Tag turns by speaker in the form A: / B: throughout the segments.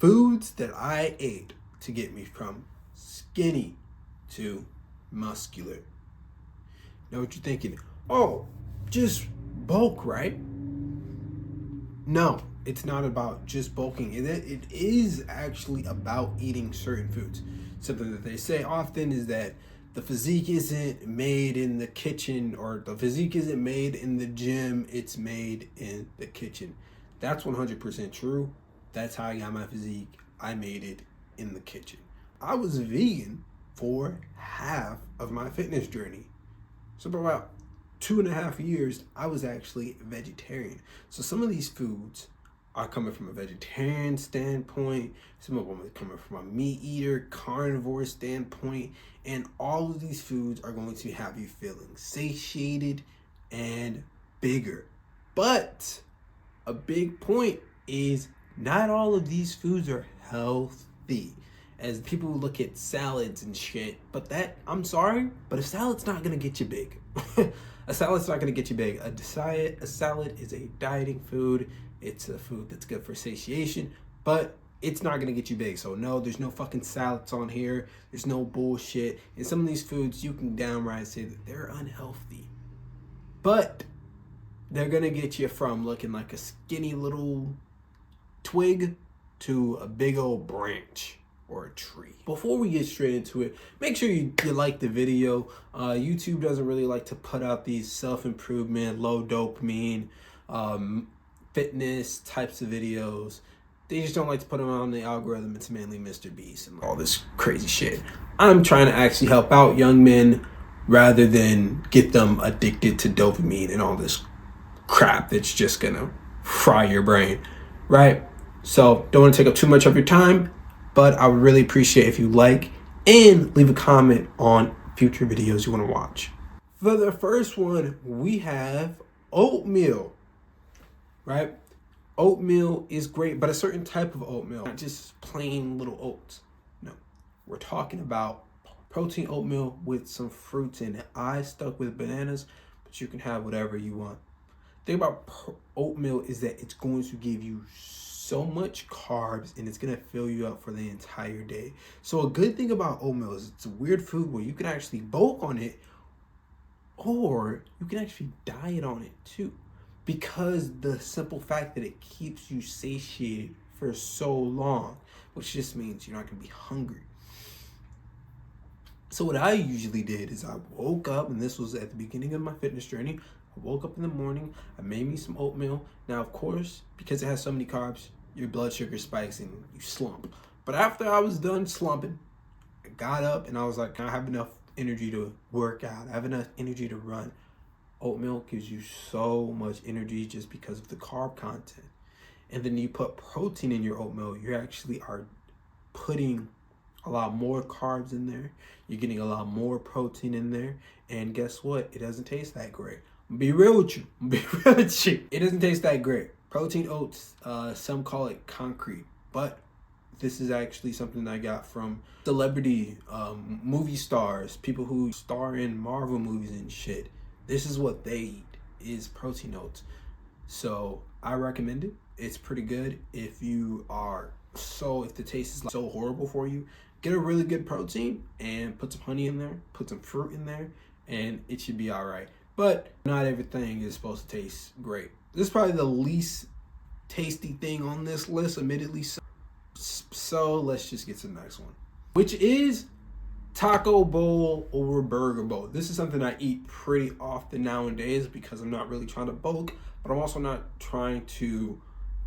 A: Foods that I ate to get me from skinny to muscular. Know what you're thinking? Oh, just bulk, right? No, it's not about just bulking. It is actually about eating certain foods. Something that they say often is that the physique isn't made in the kitchen, or the physique isn't made in the gym, it's made in the kitchen. That's 100% true. That's how I got my physique. I made it in the kitchen. I was vegan for half of my fitness journey. So for about 2.5 years, I was actually vegetarian. So some of these foods are coming from a vegetarian standpoint. Some of them are coming from a meat eater, carnivore standpoint. And all of these foods are going to have you feeling satiated and bigger. But a big point is not all of these foods are healthy. As people look at salads and shit, but I'm sorry, but a salad's not gonna get you big. A salad's not gonna get you big. A salad is a dieting food. It's a food that's good for satiation, but it's not gonna get you big. So no, there's no fucking salads on here. There's no bullshit. And some of these foods, you can downright say that they're unhealthy, but they're gonna get you from looking like a skinny little twig to a big old branch or a tree. Before we get straight into it, make sure you like the video. YouTube doesn't really like to put out these self-improvement, low dopamine, fitness types of videos. They just don't like to put them on the algorithm. It's mainly Mr. Beast and all this crazy shit. I'm trying to actually help out young men rather than get them addicted to dopamine and all this crap that's just gonna fry your brain, right? So don't want to take up too much of your time, but I would really appreciate if you like and leave a comment on future videos you want to watch. For the first one, we have oatmeal, right? Oatmeal is great, but a certain type of oatmeal, not just plain little oats. No, we're talking about protein oatmeal with some fruits in it. I stuck with bananas, but you can have whatever you want. The thing about oatmeal is that it's going to give you so much carbs and it's gonna fill you up for the entire day. So a good thing about oatmeal is it's a weird food where you can actually bulk on it, or you can actually diet on it too, because the simple fact that it keeps you satiated for so long, which just means you're not gonna be hungry. So what I usually did is I woke up, and this was at the beginning of my fitness journey. I woke up in the morning, I made me some oatmeal. Now, of course, because it has so many carbs, your blood sugar spikes and you slump. But after I was done slumping, I got up and I was like, I have enough energy to work out. I have enough energy to run. Oatmeal gives you so much energy just because of the carb content. And then you put protein in your oatmeal, you actually are putting a lot more carbs in there. You're getting a lot more protein in there. And guess what? It doesn't taste that great. Be real with you. It doesn't taste that great. Protein oats, some call it concrete, but this is actually something I got from celebrity movie stars, people who star in Marvel movies and shit. This is what they eat, is protein oats. So I recommend it. It's pretty good. If the taste is so horrible for you, get a really good protein and put some honey in there, put some fruit in there, and it should be all right. But not everything is supposed to taste great. This is probably the least tasty thing on this list, admittedly. So let's just get to the next one, which is taco bowl or burger bowl. This is something I eat pretty often nowadays because I'm not really trying to bulk, but I'm also not trying to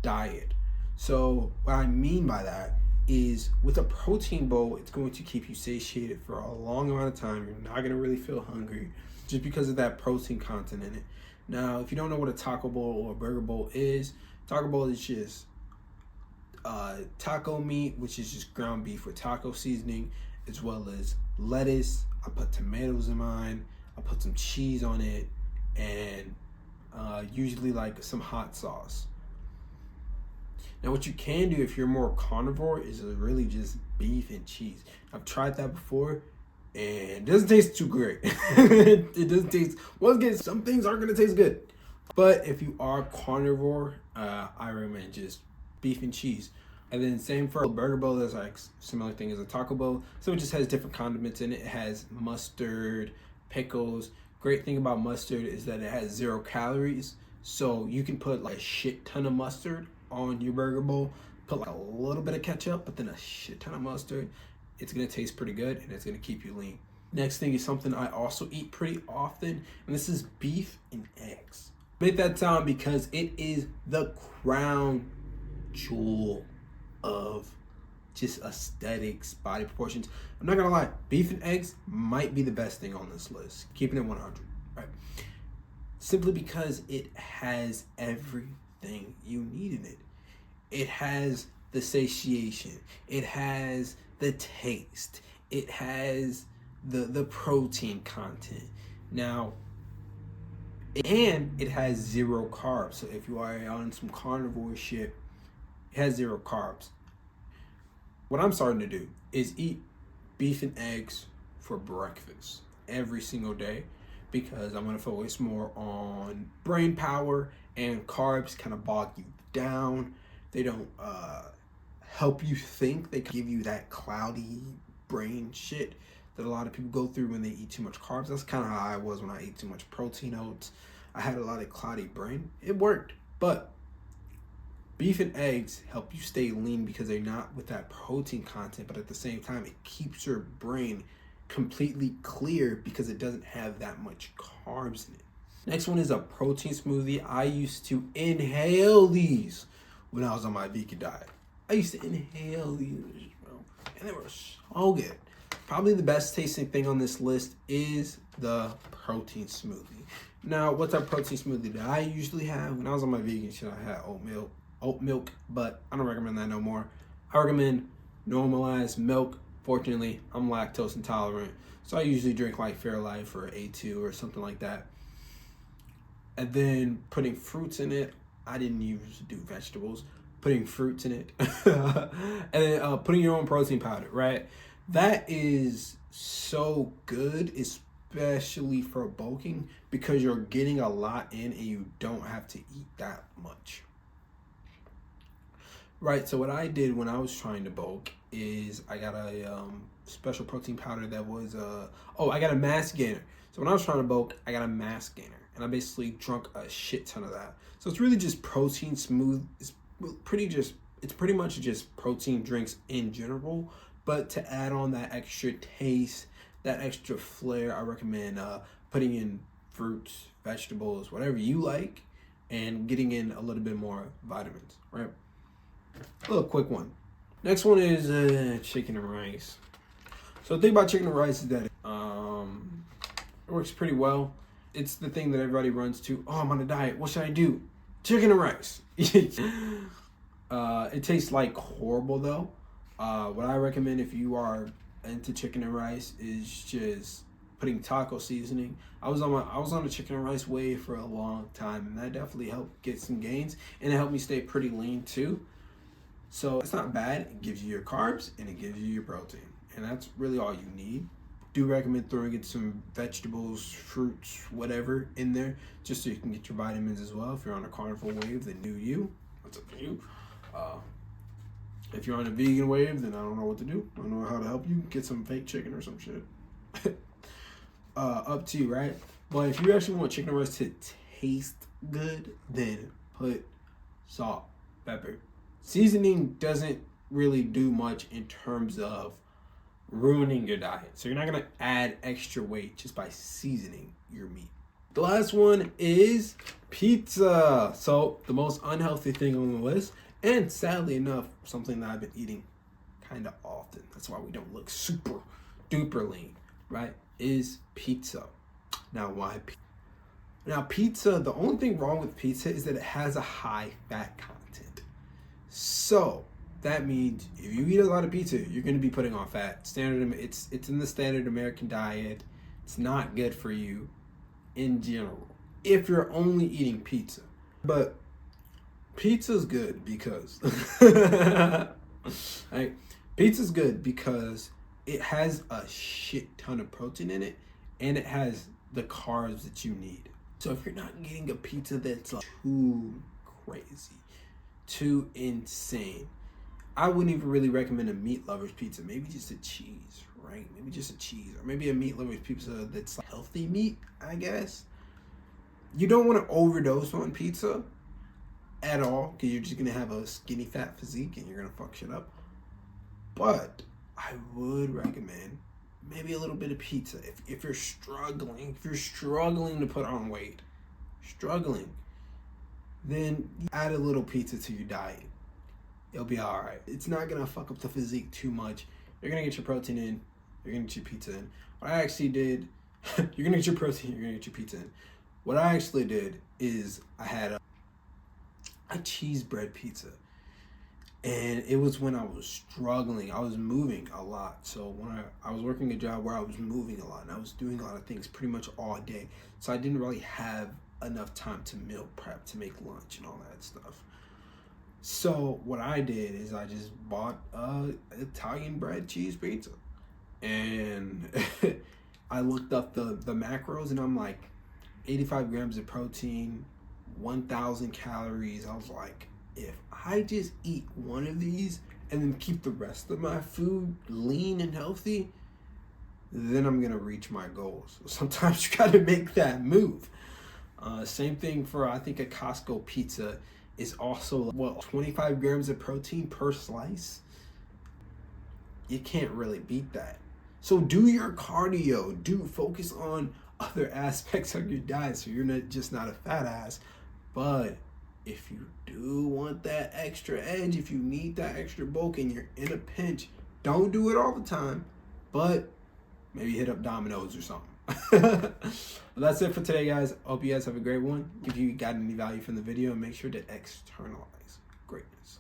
A: diet. So what I mean by that is, with a protein bowl, it's going to keep you satiated for a long amount of time. You're not going to really feel hungry just because of that protein content in it. Now, if you don't know what a taco bowl or a burger bowl is, taco bowl is just taco meat, which is just ground beef with taco seasoning, as well as lettuce. I put tomatoes in mine. I put some cheese on it, and usually like some hot sauce. Now, what you can do if you're more carnivore is really just beef and cheese. I've tried that before, and it doesn't taste too great. It doesn't taste, once again, some things aren't gonna taste good. But if you are carnivore, I recommend just beef and cheese. And then same for a burger bowl. That's like similar thing as a taco bowl. So it just has different condiments in it. It has mustard, pickles. Great thing about mustard is that it has 0 calories. So you can put like a shit ton of mustard on your burger bowl. Put like a little bit of ketchup, but then a shit ton of mustard. It's gonna taste pretty good and it's gonna keep you lean. Next thing is something I also eat pretty often, and this is beef and eggs. Make that sound because it is the crown jewel of just aesthetics, body proportions. I'm not gonna lie, beef and eggs might be the best thing on this list. Keeping it 100, right? Simply because it has everything you need in it. It has the satiation. It has the taste. It has the protein content. Now, and it has 0 carbs. So if you are on some carnivore shit, it has 0 carbs. What I'm starting to do is eat beef and eggs for breakfast every single day because I'm going to focus more on brain power, and carbs kind of bog you down. They don't help you think. They give you that cloudy brain shit that a lot of people go through when they eat too much carbs. That's kind of how I was when I ate too much protein oats. I had a lot of cloudy brain. It worked, but beef and eggs help you stay lean because they're not with that protein content, but at the same time, it keeps your brain completely clear because it doesn't have that much carbs in it. Next one is a protein smoothie. I used to inhale these when I was on my vegan diet. I used to inhale these, bro, and they were so good. Probably the best tasting thing on this list is the protein smoothie. Now, what's our protein smoothie that I usually have? When I was on my vegan shit, I had oat milk, but I don't recommend that no more. I recommend normalized milk. Fortunately, I'm lactose intolerant, so I usually drink like Fairlife or A2 or something like that. And then putting fruits in it. I didn't usually do vegetables. Putting fruits in it. And then putting your own protein powder, right? That is so good, especially for bulking, because you're getting a lot in and you don't have to eat that much. Right, so what I did when I was trying to bulk is I got a special protein powder that was, I got a mass gainer. So when I was trying to bulk, I got a mass gainer. And I basically drunk a shit ton of that. So it's really just protein smooth. It's pretty much just protein drinks in general. But to add on that extra taste, that extra flair, I recommend putting in fruits, vegetables, whatever you like, and getting in a little bit more vitamins, right? A little quick one. Next one is chicken and rice. So the thing about chicken and rice is that it works pretty well. It's the thing that everybody runs to. Oh, I'm on a diet. What should I do? Chicken and rice. It tastes like horrible though. What I recommend if you are into chicken and rice is just putting taco seasoning. I was on a chicken and rice wave for a long time, and that definitely helped get some gains, and it helped me stay pretty lean too. So it's not bad. It gives you your carbs and it gives you your protein, and that's really all you need. Do recommend throwing in some vegetables, fruits, whatever in there, just so you can get your vitamins as well. If you're on a carnivore wave, then do you. That's up to you. If you're on a vegan wave, then I don't know what to do. I don't know how to help you. Get some fake chicken or some shit. Up to you, right? But if you actually want chicken and rice to taste good, then put salt, pepper. Seasoning doesn't really do much in terms of ruining your diet. So you're not going to add extra weight just by seasoning your meat. The last one is pizza. So the most unhealthy thing on the list, and sadly enough, something that I've been eating kind of often. That's why we don't look super duper lean, right? Is pizza. Now, why pizza? Now, pizza, the only thing wrong with pizza is that it has a high fat content. So that means if you eat a lot of pizza, you're going to be putting on fat. It's in the standard American diet. It's not good for you in general if you're only eating pizza. But pizza's good because right? Pizza's good because it has a shit ton of protein in it, and it has the carbs that you need. So if you're not getting a pizza that's like too crazy, too insane, I wouldn't even really recommend a meat lover's pizza. Maybe just a cheese, right? Maybe just a cheese, or maybe a meat lover's pizza that's like healthy meat, I guess. You don't want to overdose on pizza at all, because you're just gonna have a skinny fat physique and you're gonna fuck shit up. But I would recommend maybe a little bit of pizza if you're struggling. If you're struggling to put on weight, then add a little pizza to your diet. It'll be all right. It's not gonna fuck up the physique too much. You're gonna get your protein in. You're gonna get your pizza in. What I actually did, you're gonna get your protein. You're gonna get your pizza in. What I actually did is I had a cheese bread pizza, and it was when I was struggling. I was moving a lot, so when I was working a job where I was moving a lot and I was doing a lot of things pretty much all day, so I didn't really have enough time to meal prep, to make lunch and all that stuff. So what I did is I just bought Italian bread cheese pizza, and I looked up the macros, and I'm like, 85 grams of protein, 1,000 calories. I was like, if I just eat one of these and then keep the rest of my food lean and healthy, then I'm gonna reach my goals. Sometimes you gotta make that move. Same thing for, I think, a Costco pizza is also, 25 grams of protein per slice. You can't really beat that. So do your cardio. Focus on other aspects of your diet, so you're not a fat ass. But if you do want that extra edge, if you need that extra bulk and you're in a pinch, don't do it all the time, but maybe hit up Domino's or something. Well, that's it for today, guys. Hope you guys have a great one. If you got any value from the video, make sure to externalize greatness.